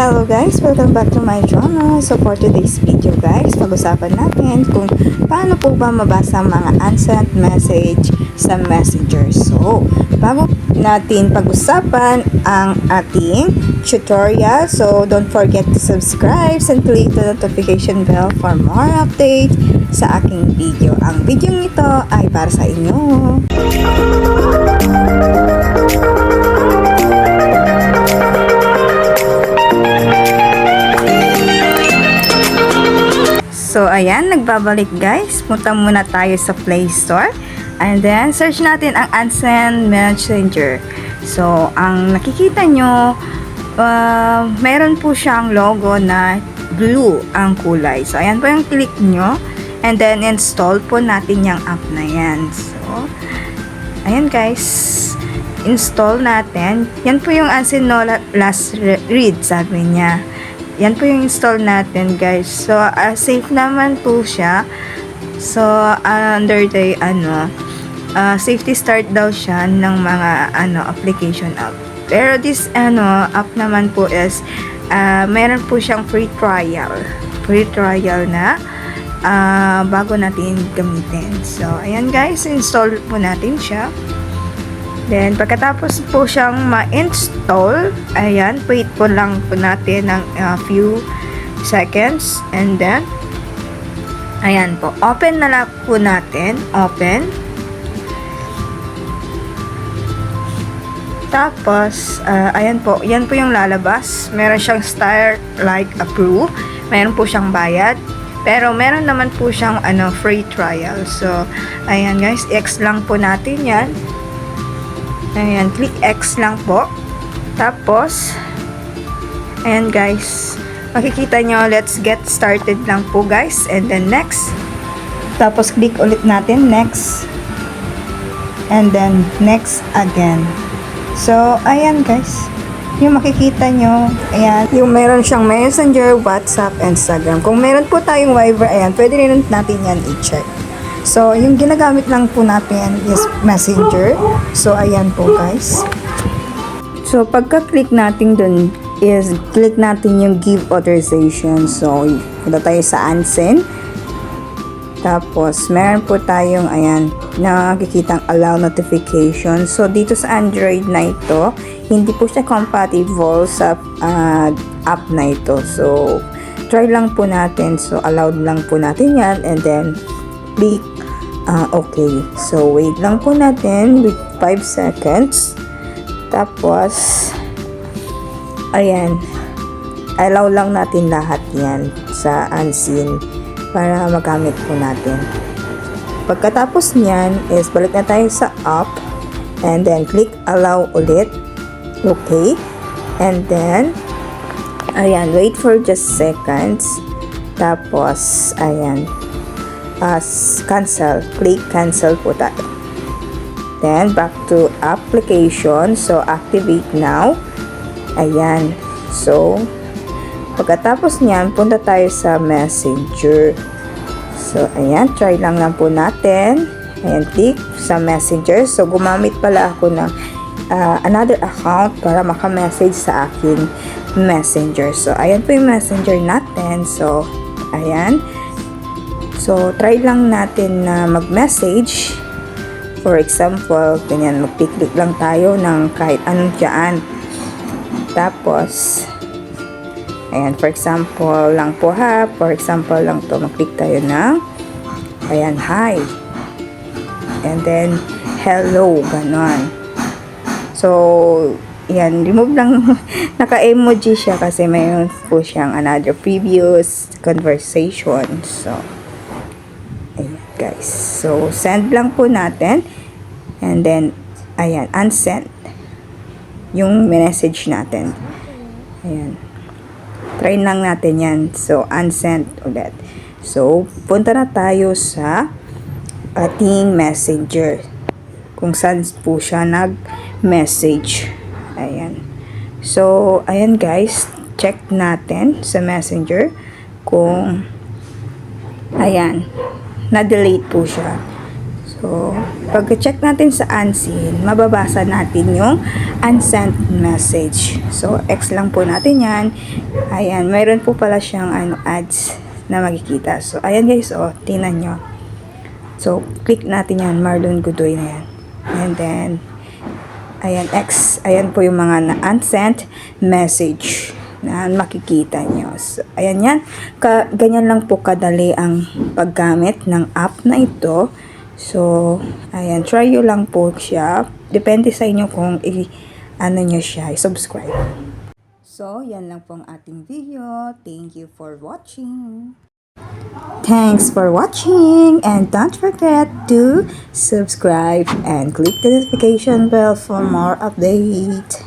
Hello guys! Welcome back to my channel. So for today's video guys, pag-usapan natin kung paano po ba mabasa ang mga unsent message sa Messenger. So, bago natin pag-usapan ang ating tutorial, so don't forget to subscribe and click the notification bell for more updates sa aking video. Ang video nito ay para sa inyo. So, ayan, nagbabalik guys. Punta muna tayo sa Play Store. And then, search natin ang unsent messenger. So, ang nakikita nyo, meron po siyang logo na blue ang kulay. So, ayan po yung click nyo. And then, install po natin yung app na yan. So, ayan guys. Install natin. Yan po yung unsent no last read, sabi niya. Yan po yung install natin guys. So, safe naman po siya. So, under the, safety start daw siya ng mga, application app. Pero this, app naman po is, meron po siyang free trial. Free trial na, bago natin gamitin. So, ayan guys, install po natin siya. Then, pagkatapos po siyang ma-install, ayan, wait po lang po natin ng few seconds. And then, ayan po, open na lang po natin. Open. Tapos, ayan po, yan po yung lalabas. Meron siyang start, like, approve. Meron po siyang bayad. Pero, meron naman po siyang, free trial. So, ayan guys, X lang po natin yan. Ayan, click X lang po. Tapos, ayan guys, makikita nyo, let's get started lang po guys. And then next. Tapos, click ulit natin, next. And then, next again. So, ayan guys. Yung makikita nyo, ayan, yung meron siyang Messenger, WhatsApp, Instagram. Kung meron po tayong Viber, ayan, pwede rin natin yan i-check. So, yung ginagamit lang po natin is Messenger. So, ayan po guys. So, pagka-click natin dun is click natin yung give authorization. So, punta tayo sa unsend. Tapos, meron po tayong, ayan, nakikitang allow notification. So, dito sa Android na ito, hindi po siya compatible sa app na ito. So, try lang po natin. So, allowed lang po natin yan. And then, click okay. So, wait lang po natin with 5 seconds. Tapos, ayan, allow lang natin lahat yan sa unseen para magamit po natin. Pagkatapos niyan is balik na tayo sa app and then click allow ulit. Okay. And then, ayan, wait for just seconds. Tapos, ayan, cancel. Click cancel po tayo. Then, back to application. So, activate now. Ayan. So, pagkatapos niyan, punta tayo sa Messenger. So, ayan. Try lang po natin. Ayan, click sa Messenger. So, gumamit pala ako ng another account para maka-message sa aking Messenger. So, ayan po yung Messenger natin. So, ayan. So, try lang natin na mag-message. For example, ganyan, mag-click lang tayo ng kahit anong dyan. Tapos, ayan, for example lang po ha. For example lang to, mag-click tayo ng, ayan, hi. And then, hello, ganon. So, ayan, remove lang, naka-emoji siya kasi mayroon po siyang another previous conversation. So, ayan guys. So, send lang po natin. And then, ayan, unsend. Yung message natin. Ayan. Try lang natin yan. So, unsend ulit. So, punta na tayo sa ating Messenger. Kung saan po siya nag-message. Ayan. So, ayan guys. Check natin sa Messenger kung ayan, na-delete po siya. So, So, pag-check natin sa unseen, mababasa natin yung unsent message. So, X lang po natin yan. Ayan, mayroon po pala siyang ads na makikita. So, ayan guys, tingnan nyo. So, click natin yan, Marlon Godoy na yan. And then, ayan, X. Ayan po yung mga unsent message na makikita nyo. So, ayan yan. Ganyan lang po kadali ang paggamit ng app na ito. So, ayan, try nyo lang po siya. Depende sa inyo kung nyo siya, subscribe. So, yan lang po ang ating video. Thank you for watching. Thanks for watching, and don't forget to subscribe and click the notification bell for more updates.